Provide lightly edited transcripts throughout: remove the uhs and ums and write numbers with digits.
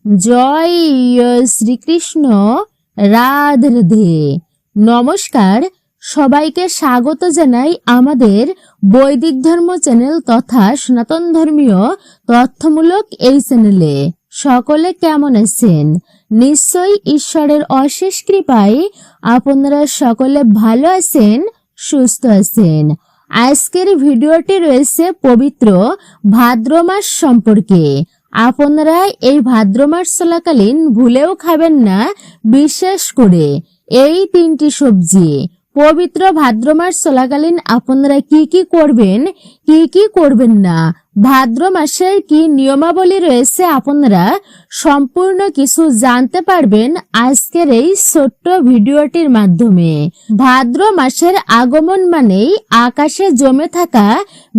জয় শ্রীকৃষ্ণ। রাধে রাধে। নমস্কার, সবাইকে স্বাগত জানাই আমাদের বৈদিক ধর্ম চ্যানেল তথা সনাতন ধর্মীয় তথ্যমূলক এই চ্যানেলে। সকলে কেমন আছেন? নিশ্চয়ই ঈশ্বরের অশেষ কৃপায় আপনারা সকলে ভালো আছেন, সুস্থ আছেন। আজকের ভিডিওটি রয়েছে পবিত্র ভাদ্র মাস সম্পর্কে। আপনারা এই ভাদ্র মাস চলাকালীন ভুলেও খাবেন না বিশেষ করে এই তিনটি সবজি। পবিত্র ভাদ্র মাস চলাকালীন আপনারা কি কি করবেন, কি কি করবেন না, ভাদ্র মাসের কি নিয়মাবলী রয়েছে, আপনারা সম্পূর্ণ কিছু জানতে পারবেন আজকের এই ছোট্ট ভিডিওটির মাধ্যমে। ভাদ্র মাসের আগমন মানেই আকাশে জমে থাকা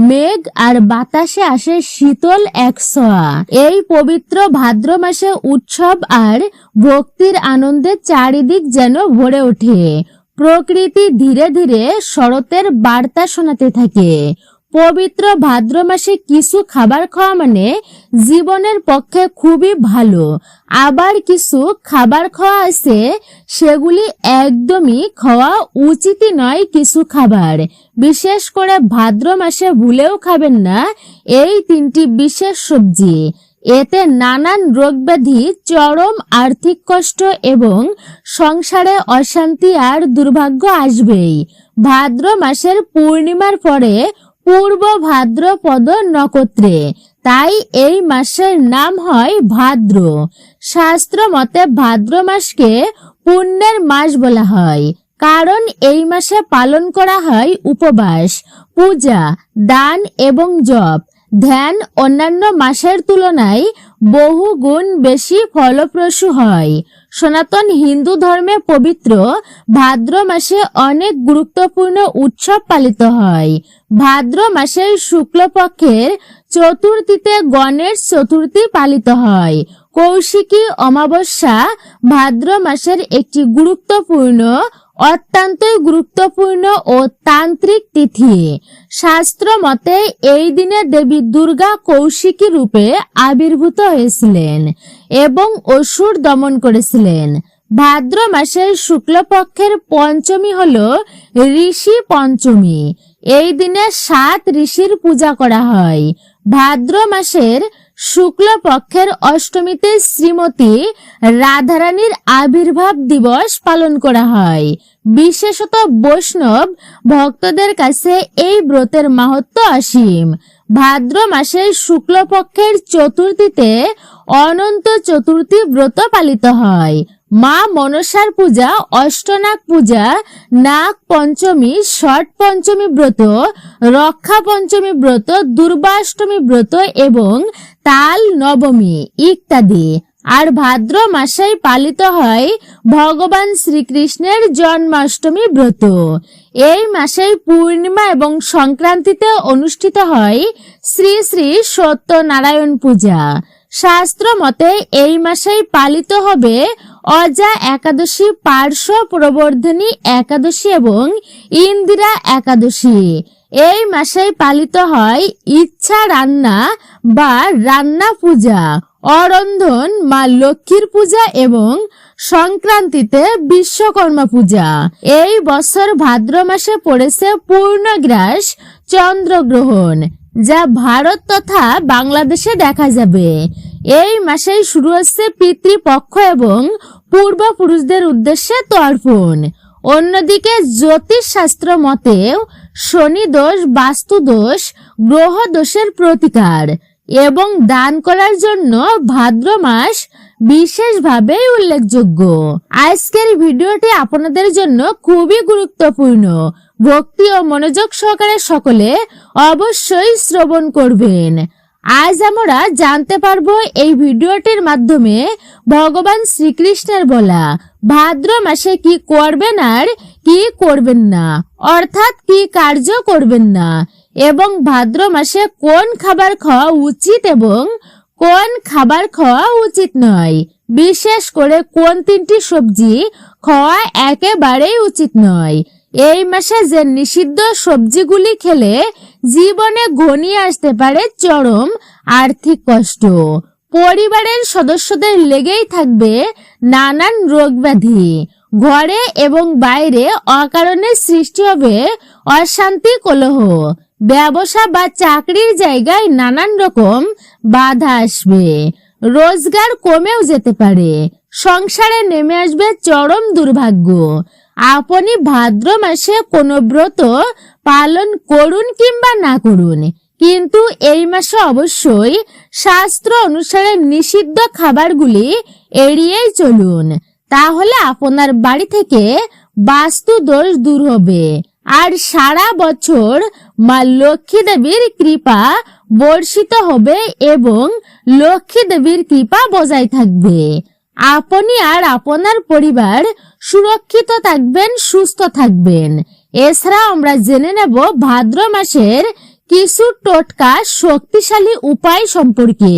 মেঘ আর বাতাসে আসে শীতল এক ছোঁয়া। এই পবিত্র ভাদ্র মাসে উৎসব আর ভক্তির আনন্দে চারিদিক যেন ভরে ওঠে। প্রকৃতি ধীরে ধীরে শরতের বার্তা শোনাতে থাকে। পবিত্র ভাদ্র মাসে কিছু খাবার খাওয়া মানে জীবনের পক্ষে খুবই ভালো। আবার কিছু খাবার খাওয়া আছে সেগুলি একদমই খাওয়া উচিতই নয়। কিছু খাবার বিশেষ করে ভাদ্র মাসে ভুলেও খাবেন না এই তিনটি বিশেষ সবজি। এতে নানান রোগ ব্যাধি, চরম আর্থিক কষ্ট এবং সংসারে অশান্তি আর দুর্ভাগ্য আসবেই। ভাদ্র মাসের পূর্ণিমার পরে পূর্ব ভাদ্রপদ নক্ষত্রে, তাই এই মাসের নাম হয় ভাদ্র। শাস্ত্র মতে ভাদ্র মাসকে পুণ্যের মাস বলা হয়, কারণ এই মাসে পালন করা হয় উপবাস, পূজা, দান এবং জপ। ধ্যান অন্যান্য মাসের তুলনায় বহু গুণ বেশি ফলপ্রসূ হয়। সনাতন হিন্দু ধর্মে পবিত্র ভাদ্র মাসে অনেক গুরুত্বপূর্ণ উৎসব পালিত হয়। ভাদ্র মাসের শুক্লপক্ষের চতুর্থীতে গণেশ চতুর্থী পালিত হয়। কৌশিকী অমাবস্যা ভাদ্র মাসের একটি অত্যন্তই গুরুত্বপূর্ণ ও তান্ত্রিক তিথি। শাস্ত্র মতে এই দিনে দেবী দুর্গা কৌশিকী রূপে আবির্ভূত হয়েছিলেন এবং অসুর দমন করেছিলেন। ভাদ্র মাসের শুক্লপক্ষের পঞ্চমী হল ঋষি পঞ্চমী। এই দিনে 7 ঋষির পূজা করা হয়। ভাদ্র মাসের শুক্লপক্ষের অষ্টমীতে শ্রীমতী রাধারানীর আবির্ভাব দিবস পালন করা হয়। বিশেষত বৈষ্ণব ভক্তদের কাছে এই ব্রতের মাহাত্ম্য অসীম। ভাদ্র মাসের শুক্লপক্ষের চতুর্থীতে অনন্ত চতুর্থী ব্রত পালিত হয়। মা মনসার পূজা, অষ্টনাগ পূজা, নাগ পঞ্চমী, ষট পঞ্চমী ব্রত, রক্ষা পঞ্চমী ব্রত, দুর্বাষ্টমী ব্রত এবং তাল নবমী ইত্যাদি। আর ভাদ্র মাসেই পালিত হয় ভগবান শ্রীকৃষ্ণের জন্মাষ্টমী ব্রত। এই মাসেই পূর্ণিমা এবং সংক্রান্তিতে অনুষ্ঠিত হয় শ্রী শ্রী সত্যনারায়ণ পূজা। শাস্ত্র মতে এই মাসেই পালিত হবে অজা একাদশী, পার্শ্ব প্রবর্ধনী একাদশী এবং ইন্দিরা একাদশী। এই মাসেই পালিত হয় ইচ্ছা রান্না বা রান্না পূজা, অরন্ধন মা লক্ষ্মীর পূজা এবং সংক্রান্তিতে বিশ্বকর্মা পূজা। এই বছর ভাদ্র মাসে পড়েছে পূর্ণগ্রাস চন্দ্রগ্রহণ, যা ভারত তথা বাংলাদেশে দেখা যাবে। এই মাসেই শুরু হচ্ছে পিতৃপক্ষ এবং পূর্বপুরুষদের উদ্দেশ্যে তর্পণ। অন্যদিকে জ্যোতিষ শাস্ত্র মতেও শনি দোষ, বাস্তু দোষ, গ্রহ দোষের প্রতিকার এবং দান করার জন্য ভাদ্র মাস বিশেষভাবে উল্লেখযোগ্য। আজকের ভিডিওটি আপনাদের জন্য খুবই গুরুত্বপূর্ণ। ভক্তি ও মনোযোগ সহকারে সকলে অবশ্যই শ্রবণ করবেন। আজ আমরা জানতে পারবো এই ভিডিওটির মাধ্যমে ভগবান শ্রীকৃষ্ণের বলা ভাদ্র মাসে কি করবেন আর কি করবেন না, অর্থাৎ কি কার্য করবেন না, এবং ভাদ্র মাসে কোন খাবার খাওয়া উচিত এবং কোন খাবার খাওয়া উচিত নয়। বিশেষ করে কোন 3টি সবজি খাওয়া একেবারেই উচিত নয়। এই মাসে যে নিষিদ্ধ সবজিগুলি খেলে জীবনে ঘনিয়ে আসতে পারে চরম আর্থিক কষ্ট। পরিবারের সদস্যদের লেগেই থাকবে নানান রোগ ব্যাধি। ঘরে এবং বাইরে অকারণে সৃষ্টি হবে অশান্তি, কলহ। ব্যবসা বা চাকরির জায়গায় নানান রকম বাধা আসবে। রোজগার কমেও যেতে পারে। সংসারে নেমে আসবে চরম দুর্ভাগ্য। আপনি ভাদ্র মাসে কোনো ব্রত পালন করুন কিংবা না করুন, কিন্তু এই মাসে অবশ্যই শাস্ত্র অনুসারে নিষিদ্ধ খাবারগুলি এড়িয়েই চলুন। তাহলে আপনার বাড়ি থেকে বাস্তু দোষ দূর হবে আর সারা বছর মা লক্ষ্মী দেবীর কৃপা বর্ষিত হবে এবং লক্ষ্মী দেবীর কৃপা বজায় থাকবে। আপনি আর আপনার পরিবার সুরক্ষিত থাকবেন, সুস্থ থাকবেন। এছাড়া আমরা জেনে নেব ভাদ্র মাসের কিছু টোটকা শক্তিশালী উপায় সম্পর্কে।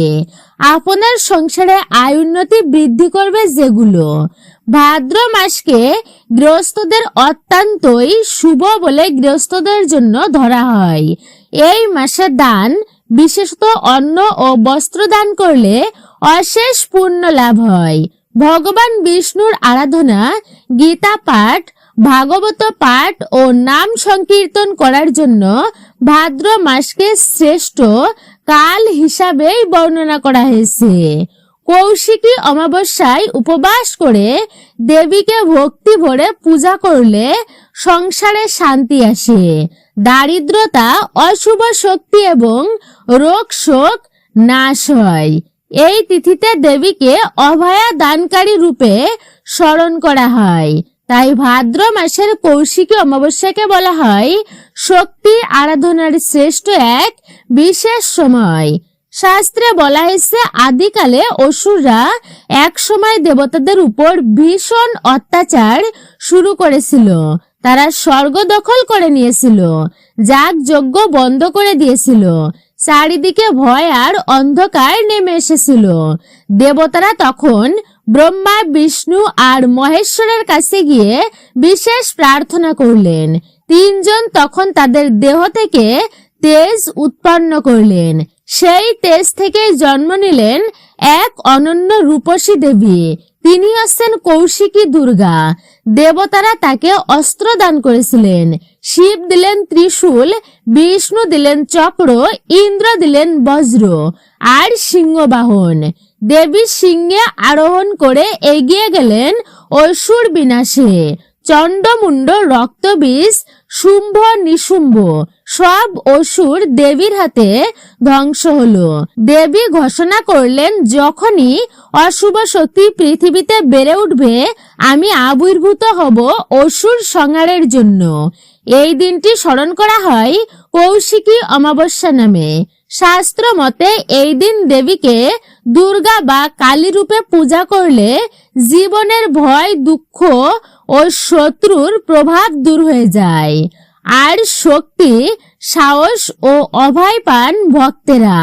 আপনার সংসারে আয় উন্নতি বৃদ্ধি করবে যেগুলো। ভাদ্র মাসকে গৃহস্থদের অত্যন্তই শুভ বলে গৃহস্থদের জন্য ধরা হয়। এই মাসে দান, বিশেষত অন্ন ও বস্ত্র দান করলে অশেষ পুণ্য লাভ হয়। ভগবান বিষ্ণুর আরাধনা, গীতা পাঠ, ভাগবত পাঠ ও নাম সংকীর্তন করার জন্য ভাদ্র মাসকে শ্রেষ্ঠ কাল হিসাবেই বর্ণনা করা হয়েছে। কৌশিকী অমাবস্যায় উপবাস করে দেবীকে ভক্তি ভরে পূজা করলে সংসারে শান্তি আসে, দারিদ্রতা, অশুভ শক্তি এবং রোগ শোক নাশ হয়। এই তিথিতে দেবীকে অভয়া দানকারী রূপে স্মরণ করা হয়। তাই ভাদ্র মাসের কৌশিকী অমাবস্যাকে বলা হয় শক্তি আরাধনার শ্রেষ্ঠ এক বিশেষ সময়। শাস্ত্রে বলা হয়েছে আদিকালে অসুররা এক সময় দেবতাদের উপর ভীষণ অত্যাচার শুরু করেছিল। তারা স্বর্গ দখল করে নিয়েছিল, যাগ যজ্ঞ বন্ধ করে দিয়েছিল, চারিদিকে ভয় আর অন্ধকার নেমে এসেছিল। দেবতারা তখন ব্রহ্মা, বিষ্ণু আর মহেশ্বরের কাছে গিয়ে বিশেষ প্রার্থনা করলেন। তিনজন তখন তাদের দেহ থেকে তেজ উৎপন্ন করলেন। সেই তেজ থেকে জন্ম নিলেন এক অনন্য রূপসী দেবী। তিনি হচ্ছেন কৌশিকী দুর্গা। দেবতারা তাকে অস্ত্র দান করেছিলেন। শিব দিলেন ত্রিশূল, বিষ্ণু দিলেন চক্র, ইন্দ্র দিলেন বজ্র আর সিংহবাহন। দেবী সিংহে আরোহণ করে এগিয়ে গেলেন অসুর বিনাশে। চণ্ডমুণ্ড, রক্তবীজ, শুম্ভ, নিশুম্ভ সব অসুর দেবীর হাতে ধ্বংস হলো। দেবী ঘোষণা করলেন, যখনই অশুভ শক্তি পৃথিবীতে বেড়ে উঠবে, আমি আবির্ভূত হব অসুর সংহারের জন্য। এই দিনটি স্মরণ করা হয় কৌশিকী অমাবস্যা নামে। শাস্ত্র মতে এই দিন দেবীকে দুর্গা বা কালী রূপে পূজা করলে জীবনের ভয়, দুঃখ ও শত্রুর প্রভাব দূর হয়ে যায় আর শক্তি, সাহস ও অভয় পান ভক্তেরা।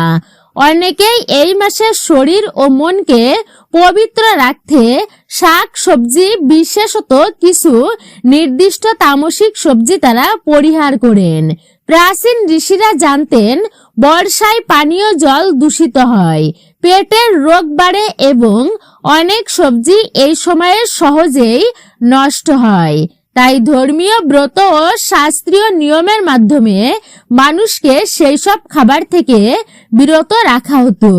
অনেকেই এই মাসে শরীর ও মনকে পবিত্র রাখতে শাক সবজি, বিশেষত কিছু নির্দিষ্ট তামসিক সবজি তারা পরিহার করেন। প্রাচীন ঋষিরা জানতেন বর্ষায় পানীয় জল দূষিত হয়, পেটের রোগ বাড়ে এবং অনেক সবজি এই সময়ে সহজেই নষ্ট হয়। তাই ধর্মীয় ব্রত ও শাস্ত্রীয় নিয়মের মাধ্যমে মানুষকে সেই সব খাবার থেকে বিরত রাখা হতো,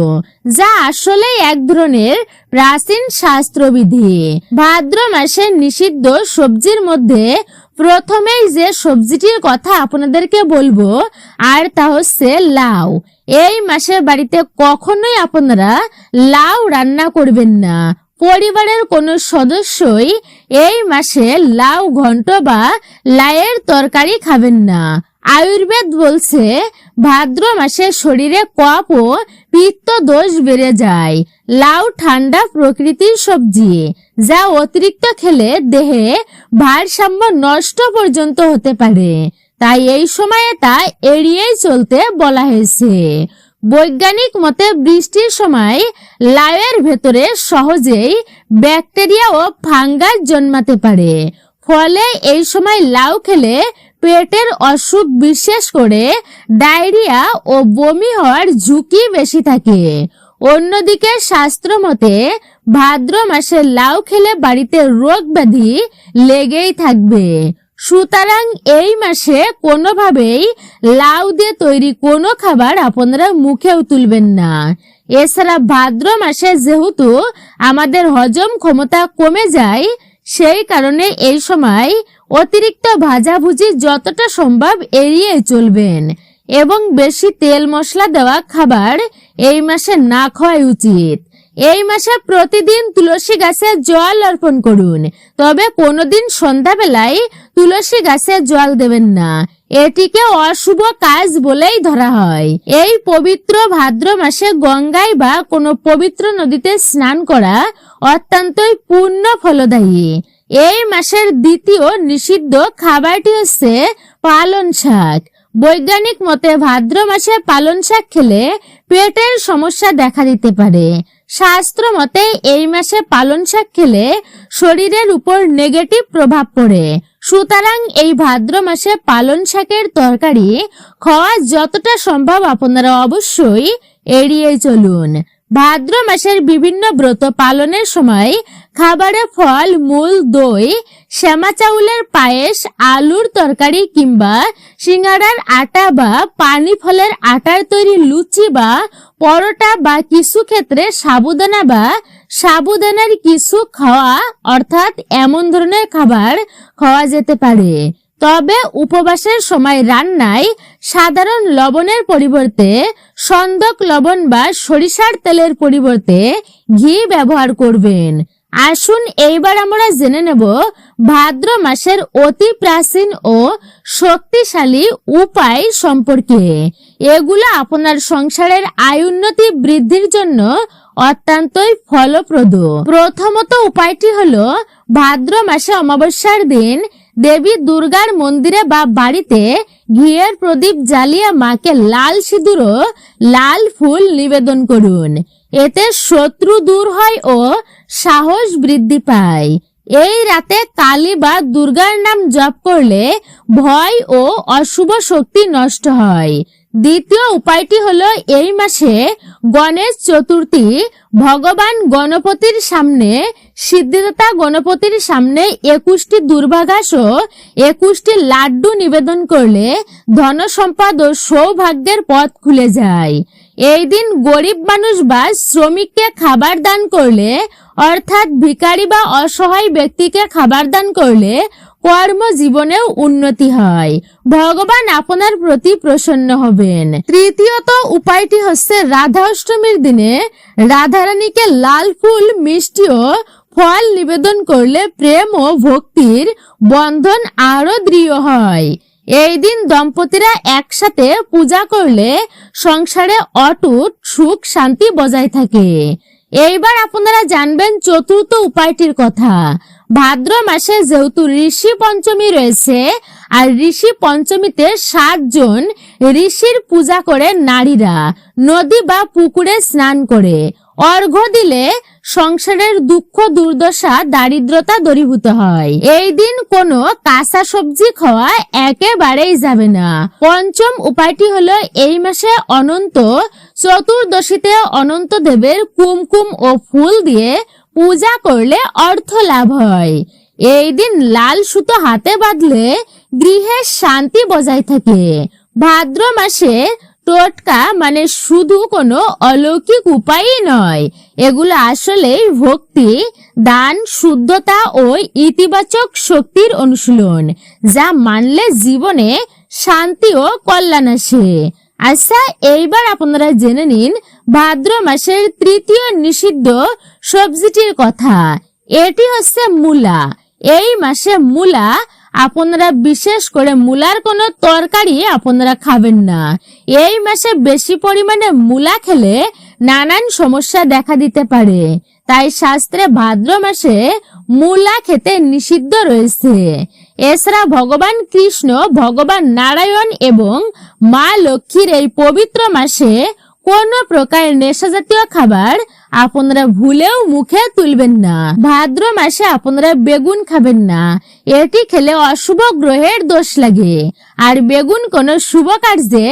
যা আসলে এক ধরনের প্রাচীন শাস্ত্রবিধি। ভাদ্র মাসের নিষিদ্ধ সবজির মধ্যে প্রথমেই যে সবজিটির কথা আপনাদেরকে বলবো আর তা হচ্ছে লাউ। এই মাসে বাড়িতে কখনোই আপনারা লাউ রান্না করবেন না। পরিবারের কোনো সদস্যই এই মাসে লাউ ঘন্ট বা লাউয়ের তরকারি খাবেন না। আয়ুর্বেদ বলছে ভাদ্র মাসে শরীরে কফ ও পিত্ত দোষ বেড়ে যায়। লাউ ঠান্ডা প্রকৃতির সবজি, যা অতিরিক্ত খেলে দেহে ভারসাম্য নষ্ট পর্যন্ত হতে পারে। তাই এই সময়ে তা এড়িয়েই চলতে বলা হয়েছে। বৈজ্ঞানিক মতে বৃষ্টির সময় লাউয়ের ভেতরে সহজেই ব্যাকটেরিয়া ও ফাঙ্গাস জন্মাতে পারে। ফলে এই সময় লাউ খেলে পেটের অসুখ, বিশেষ করে ডায়রিয়া ও বমি হওয়ার ঝুঁকি বেশি থাকে। অন্যদিকে শাস্ত্র মতে ভাদ্র মাসে লাউ খেলে বাড়িতে রোগ ব্যাধি লেগেই থাকবে। সুতরাং এই মাসে কোনোভাবেই লাউ দিয়ে তৈরি কোনো খাবার আপনারা মুখেও তুলবেন না। এছাড়া ভাদ্র মাসে যেহেতু আমাদের হজম ক্ষমতা কমে যায়, সেই কারণে এই সময় অতিরিক্ত ভাজাভুজি যতটা সম্ভব এড়িয়ে চলবেন এবং বেশি তেল মশলা দেওয়া খাবার এই মাসে না খাওয়াই উচিত। এই মাসে প্রতিদিন তুলসী গাছে জল অর্পণ করুন, তবে কোনোদিন সন্ধ্যাবেলায় তুলসী গাছে জল দেবেন না, এটিকে অশুভ কাজ বলেই ধরা হয়। এই পবিত্র ভাদ্র মাসে গঙ্গায় বা কোনো পবিত্র নদীতে স্নান করা অত্যন্তই পুণ্য ফলদায়ী। এই মাসের দ্বিতীয় নিষিদ্ধ খাবারটি হচ্ছে পালন শাক। বৈজ্ঞানিক মতে ভাদ্র মাসে পালন শাক খেলে পেটের সমস্যা দেখা দিতে পারে। শাস্ত্র মতে এই মাসে পালন শাক খেলে শরীরের উপর নেগেটিভ প্রভাব পড়ে। সুতরাং এই ভাদ্র মাসে পালন শাকের তরকারি খাওয়া যতটা সম্ভব আপনারা অবশ্যই এড়িয়ে চলুন। ভাদ্র মাসের বিভিন্ন ব্রত পালনের সময় খাবারে ফল, মূল, দই, শ্যামা চাউলের পায়েস, আলুর তরকারি কিংবা সিঙ্গাড়ার আটা বা পানি ফলের আটার তৈরি লুচি বা পরোটা বা কিছু ক্ষেত্রে সাবুদানা বা সাবুদানার কিছু খাওয়া অর্থাৎ এমন ধরনের খাবার খাওয়া যেতে পারে। তবে উপবাসের সময় রান্নায় সাধারণ লবণের পরিবর্তে সন্দক লবণ বা সরিষার তেলের পরিবর্তে ঘি ব্যবহার করবেন। আসুন এইবার আমরা জেনে নেব ভাদ্র মাসের অতি প্রাচীন ও শক্তিশালী উপায় সম্পর্কে। এগুলো আপনার সংসারের আয় উন্নতি বৃদ্ধির জন্য অত্যন্তই ফলপ্রদ। প্রথমত উপায়টি হলো ভাদ্র মাসে অমাবস্যার দিন দেবী দুর্গার মন্দিরে বা বাড়িতে ঘিয়ের প্রদীপ জ্বালিয়ে মাকে লাল সিঁদুর ও লাল ফুল নিবেদন করুন। এতে শত্রু দূর হয় ও সাহস বৃদ্ধি পায়। এই রাতে কালী বা দুর্গার নাম জপ করলে ভয় ও অশুভ শক্তি নষ্ট হয়। দ্বিতীয় উপায়টি হলো এই মাসে গণেশ চতুর্থী ভগবান গণপতির সামনে সিদ্ধিদাতা গণপতির সামনে 21টি দুর্বাঘাস ও 21টি লাড্ডু নিবেদন করলে ধন সম্পদ ও সৌভাগ্যের পথ খুলে যায়। এই দিন গরিব মানুষ বা শ্রমিককে খাবার দান করলে অর্থাৎ ভিখারি বা অসহায় ব্যক্তিকে খাবার দান করলে কর্মজীবনেও উন্নতি হয়, ভগবান আপনার প্রতি প্রসন্ন হবেন। তৃতীয়ত উপায়টি হচ্ছে রাধা অষ্টমীর দিনে রাধারানীকে লাল ফুল, মিষ্টি ও ফল নিবেদন করলে প্রেম ও ভক্তির বন্ধন আরো দৃঢ় হয়। এই দিন দম্পতিরা একসাথে পূজা করলে সংসারে অটুট সুখ শান্তি বজায় থাকে। এইবার আপনারা জানবেন চতুর্থ উপায়টির কথা। ভাদ্র মাসে যেহেতু ঋষি পঞ্চমী রয়েছে, আর ঋষি পঞ্চমীতে 7 জন ঋষির পূজা করে নারীরা নদী বা পুকুরে স্নান করে অর্ঘ্য দিলে সংসারের দুঃখ, দুর্দশা, দারিদ্রতা দূরীভূত হয়। এই দিন কোনো কাঁচা সবজি খাওয়া একেবারেই যাবে না। পঞ্চম উপায়টি হলো এই মাসে অনন্ত চতুর্দশীতে অনন্ত দেবের কুমকুম ও ফুল দিয়ে পূজা করলে অর্থ লাভ হয়। এই দিন লাল সুতো হাতে বাঁধলে গৃহে শান্তি বজায় থাকে। ভাদ্র মাসে টোটকা মানে শুধু কোনো অলৌকিক উপায়ই নয়, এগুলো আসলেই ভক্তি, দান, শুদ্ধতা ও ইতিবাচক শক্তির অনুশীলন, যা মানলে জীবনে শান্তি ও কল্যাণ আসে। আচ্ছা, এইবার আপনারা জেনে নিন ভাদ্র মাসের তৃতীয় নিষিদ্ধ সবজিটির কথা। এটি হচ্ছে মূলা। এই মাসে মূলা আপনারা বিশেষ করে মূলার কোনো তরকারি আপনারা খাবেন না। এই মাসে বেশি পরিমাণে মূলা খেলে নানান সমস্যা দেখা দিতে পারে, তাই শাস্ত্রে ভাদ্র মাসে মূলা খেতে নিষিদ্ধ রয়েছে। এছাড়া ভগবান কৃষ্ণ, ভগবান নারায়ণ এবং মা লক্ষ্মীর এই পবিত্র মাসে কোন প্রকার নেশা জাতীয় খাবার আপনারা ভুলেও মুখে তুলবেন না। ভাদ্র মাসে আপনারা বেগুন খাবেন না, এটি খেলে অশুভ গ্রহের দোষ লাগে। আর বেগুন কোনো শুভ কার্যে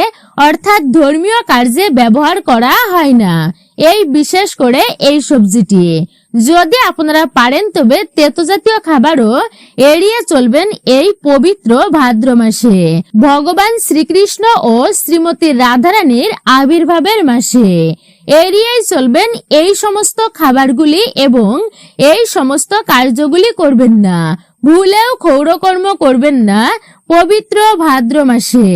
অর্থাৎ ধর্মীয় কার্যে ব্যবহার করা হয় না। এই বিশেষ করে এই সবজিটি। যদি আপনারা পারেন তবে তেতো জাতীয় খাবারও এড়িয়ে চলবেন এই পবিত্র ভাদ্র মাসে, ভগবান শ্রীকৃষ্ণ ও শ্রীমতী রাধারানীর আবির্ভাবের মাসে। এড়িয়েই চলবেন এই সমস্ত খাবারগুলি এবং এই সমস্ত কার্যগুলি করবেন না। ভুলেও ক্ষৌরকর্ম করবেন না পবিত্র ভাদ্র মাসে।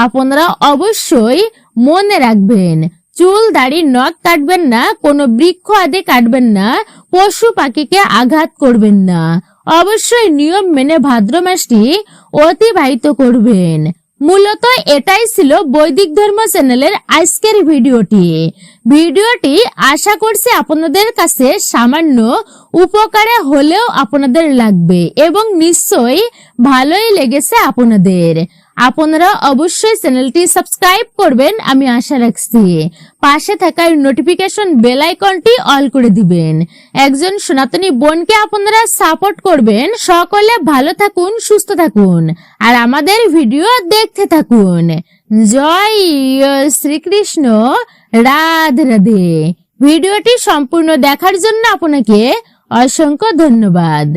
আপনারা অবশ্যই মনে রাখবেন, চুল দাড়ি নখ কাটবেন না, কোনো বৃক্ষ আদি কাটবেন না, পশু পাখিকে আঘাত করবেন না। অবশ্যই নিয়ম মেনে ভাদ্র মাসটি অতিবাহিত করবেন। মূলত এটাই ছিল বৈদিক ধর্ম চ্যানেলের আজকের ভিডিওটি আশা করছি আপনাদের কাছে সামান্য উপকারে হলেও আপনাদের লাগবে এবং নিশ্চয়ই ভালোই লেগেছে আপনাদের। আপনারা অবশ্যই চ্যানেলটি সাবস্ক্রাইব করবেন আমি আশা রাখছি। পাশে থাকা নোটিফিকেশন বেল আইকনটি অল করে দিবেন। একজন সনাতনী বোনকে আপনারা সাপোর্ট করবেন। সকলে ভালো থাকুন, সুস্থ থাকুন আর আমাদের ভিডিও দেখতে থাকুন। জয় শ্রীকৃষ্ণ, রাধে রাধে। ভিডিওটি সম্পূর্ণ দেখার জন্য আপনাকে অসংখ্য ধন্যবাদ।